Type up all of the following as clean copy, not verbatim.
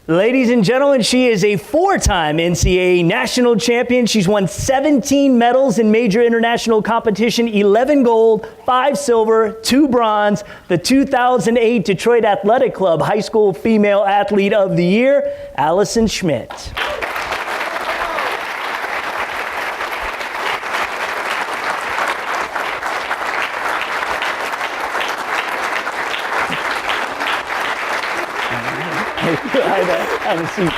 Ladies and gentlemen, she is a four-time NCAA national champion. She's won 17 medals in major international competition, 11 gold, 5 silver, 2 bronze, the 2008 Detroit Athletic Club High School Female Athlete of the Year, Allison Schmitt. Have a seat.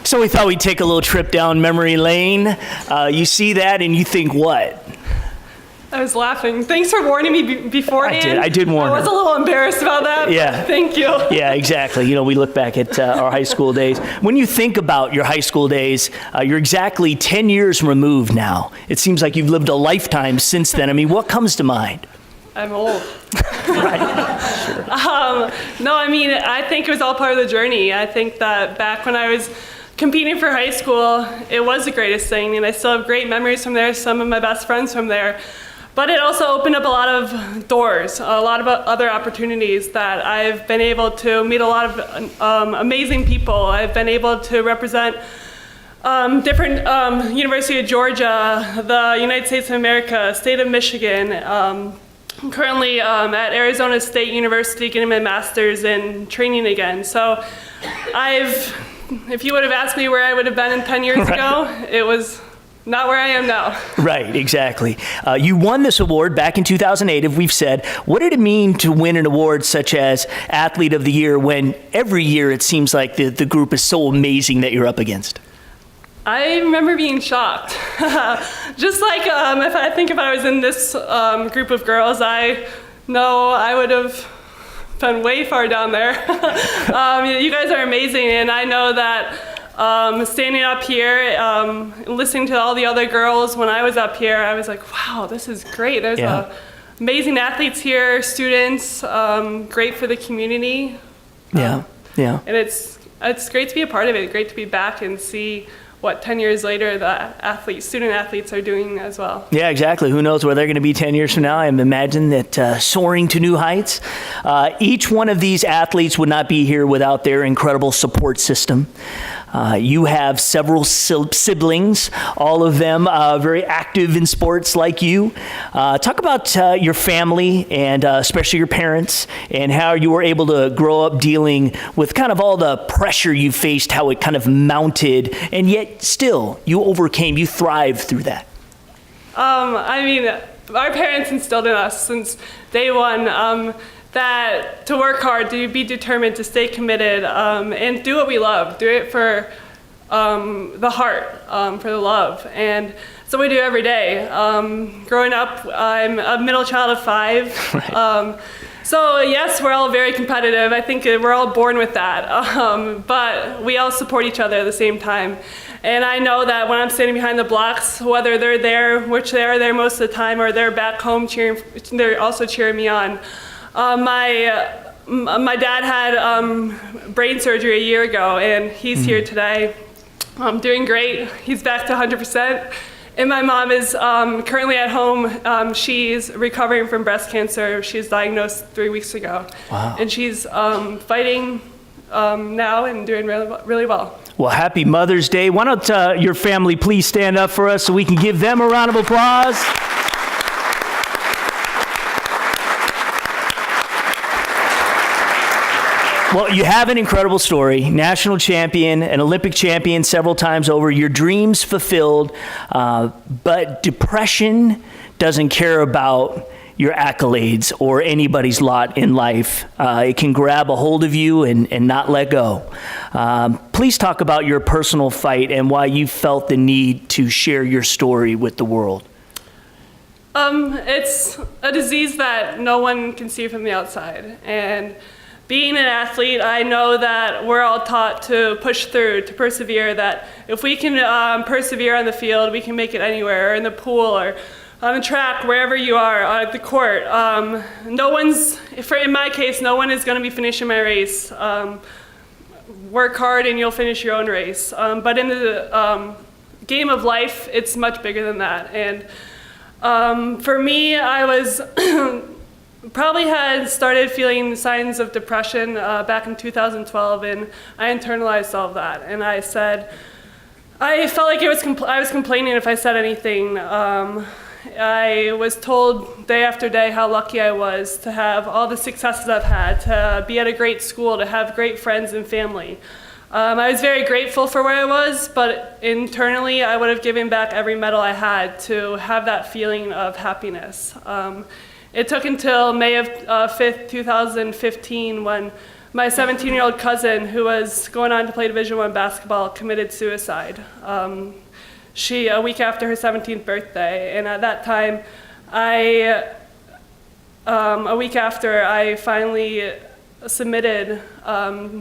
So we thought we'd take a little trip down memory lane. You see that and you think what? I was laughing. Thanks for warning me beforehand. I did warn her. I was a little embarrassed about that. Yeah. Thank you. Yeah, exactly. You know, we look back at our high school days. When you think about your high school days, you're exactly 10 years removed now. It seems like you've lived a lifetime since then. I mean, what comes to mind? I'm old. Right. Sure. No, I mean, I think it was all part of the journey. I think that back when I was competing for high school, it was the greatest thing, and I still have great memories from there, some of my best friends from there. But it also opened up a lot of doors, a lot of other opportunities that I've been able to meet a lot of amazing people. I've been able to represent different University of Georgia, the United States of America, State of Michigan. I'm currently at Arizona State University getting my master's in training again. So if you would have asked me where I would have been in 10 years ago, it was not where I am now. Right, exactly. You won this award back in 2008, as we've said. What did it mean to win an award such as Athlete of the Year when every year it seems like the group is so amazing that you're up against? I remember being shocked. Just like if I was in this group of girls, I know I would have been way far down there. You guys are amazing, and I know that standing up here, listening to all the other girls when I was up here, I was like, wow, this is great. There's amazing athletes here, students, great for the community. Yeah. And it's great to be a part of it, great to be back and see what 10 years later the student athletes are doing as well. Yeah, exactly. Who knows where they're going to be 10 years from now? I imagine that soaring to new heights. Each one of these athletes would not be here without their incredible support system. You have several siblings, all of them very active in sports like you. Talk about your family and especially your parents and how you were able to grow up dealing with kind of all the pressure you faced, how it kind of mounted, and yet still you overcame, you thrived through that. I mean, our parents instilled in us since day one that to work hard, to be determined, to stay committed, and do what we love. Do it for the heart, for the love. And so we do every day. Growing up, I'm a middle child of 5. Right. So yes, we're all very competitive. I think we're all born with that. But we all support each other at the same time. And I know that when I'm standing behind the blocks, whether they're there, which they are there most of the time, or they're back home cheering, they're also cheering me on. My dad had brain surgery a year ago, and he's here today. Doing great. He's back to 100%. And my mom is currently at home. She's recovering from breast cancer. She was diagnosed 3 weeks ago. Wow. And she's fighting now and doing really well. Well, happy Mother's Day. Why don't your family please stand up for us so we can give them a round of applause? Well, you have an incredible story. National champion, an Olympic champion several times over, your dreams fulfilled, but depression doesn't care about your accolades or anybody's lot in life. It can grab a hold of you and not let go. Please talk about your personal fight and why you felt the need to share your story with the world. It's a disease that no one can see from the outside. And being an athlete, I know that we're all taught to push through, to persevere, that if we can persevere on the field, we can make it anywhere, or in the pool, or on the track, wherever you are, at the court. In my case, no one is going to be finishing my race. Work hard and you'll finish your own race. But in the game of life, it's much bigger than that. And for me, I was probably had started feeling signs of depression back in 2012, and I internalized all of that. And I said, I felt like I was complaining if I said anything. I was told day after day how lucky I was to have all the successes I've had, to be at a great school, to have great friends and family. I was very grateful for where I was, but internally I would have given back every medal I had to have that feeling of happiness. It took until May of 5th, 2015, when my 17-year-old cousin, who was going on to play Division I basketball, committed suicide. A week after her 17th birthday, and at that time, a week after, I finally submitted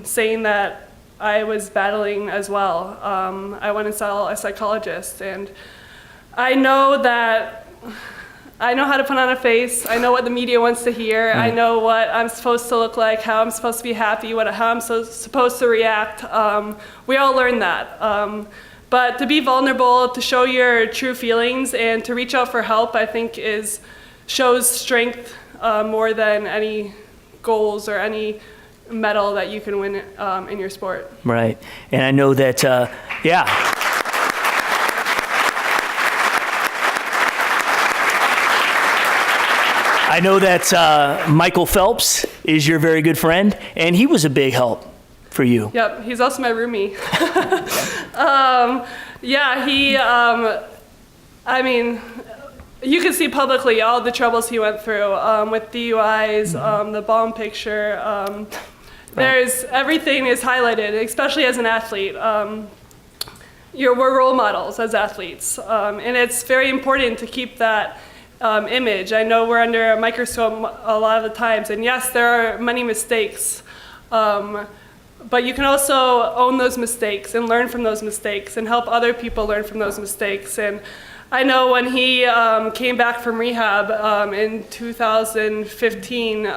saying that I was battling as well. I went and saw a psychologist, and I know how to put on a face. I know what the media wants to hear. I know what I'm supposed to look like, how I'm supposed to be happy, how I'm supposed to react. We all learn that. But to be vulnerable, to show your true feelings, and to reach out for help, I think shows strength more than any goals or any medal that you can win in your sport. Right. And I know that, I know that Michael Phelps is your very good friend, and he was a big help for you. Yep, he's also my roomie. I mean, you can see publicly all the troubles he went through with DUIs, the bomb picture. Everything is highlighted, especially as an athlete. We're role models as athletes, and it's very important to keep that image. I know we're under a microscope a lot of the times, and yes, there are many mistakes, but you can also own those mistakes and learn from those mistakes and help other people learn from those mistakes. And I know when he came back from rehab in 2015,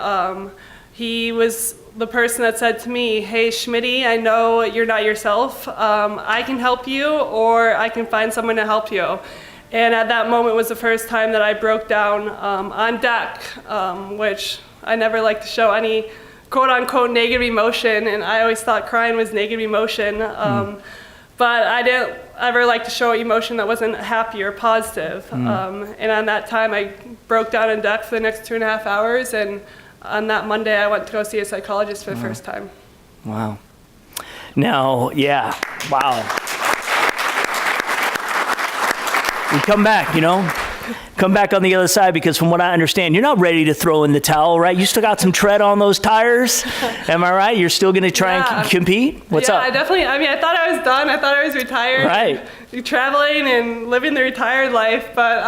he was the person that said to me, "Hey, Schmitt, I know you're not yourself. I can help you, or I can find someone to help you." And at that moment was the first time that I broke down on deck, which I never like to show any quote-unquote negative emotion, and I always thought crying was negative emotion. But I didn't ever like to show emotion that wasn't happy or positive. And on that time, I broke down on deck for the next 2.5 hours, and on that Monday, I went to go see a psychologist for the first time. Wow. Now, wow. You come back, come back on the other side, because from what I understand, you're not ready to throw in the towel, right? You still got some tread on those tires. Am I right? You're still going to try and compete? What's up? I thought I was done. I thought I was retired. Right. Traveling and living the retired life, but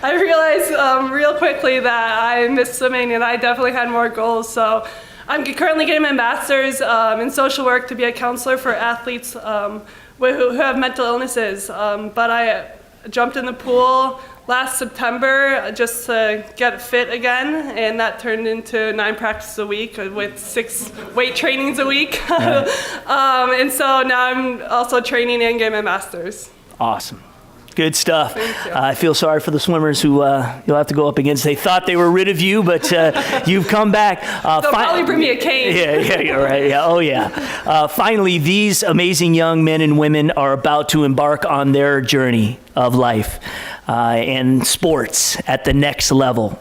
I realized real quickly that I missed swimming, and I definitely had more goals. So I'm currently getting my master's in social work to be a counselor for athletes who have mental illnesses. But I jumped in the pool last September just to get fit again, and that turned into 9 practices a week with 6 weight trainings a week. And so now I'm also training and getting my master's. Awesome. Good stuff. Thank you. I feel sorry for the swimmers who you'll have to go up against. They thought they were rid of you, but you've come back. They'll probably bring me a cane. Yeah, you're right. Yeah, oh yeah. Finally, these amazing young men and women are about to embark on their journey of life and sports at the next level.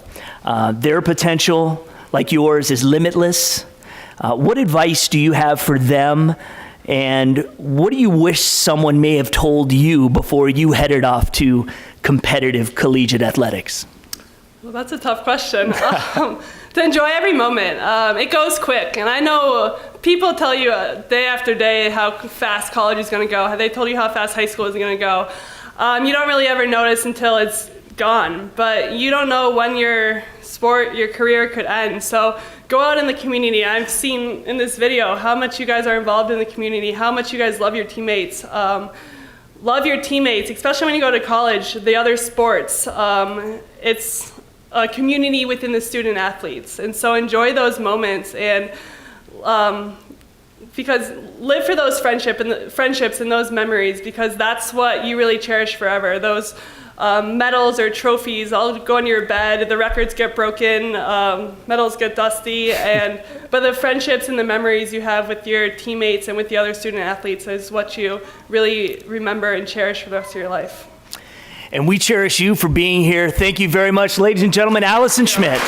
Their potential, like yours, is limitless. What advice do you have for them? And what do you wish someone may have told you before you headed off to competitive collegiate athletics? Well, that's a tough question. To enjoy every moment. It goes quick, and I know people tell you day after day how fast college is going to go. They told you how fast high school is going to go. You don't really ever notice until it's gone, but you don't know when your career could end. So go out in the community. I've seen in this video how much you guys are involved in the community, how much you guys love your teammates. Love your teammates, especially when you go to college, the other sports. It's a community within the student athletes. And so enjoy those moments, and because live for those friendships and those memories, because that's what you really cherish forever. Those medals or trophies all go on your bed. The records get broken, medals get dusty, but the friendships and the memories you have with your teammates and with the other student athletes is what you really remember and cherish for the rest of your life. And we cherish you for being here. Thank you very much, ladies and gentlemen, Allison Schmitt.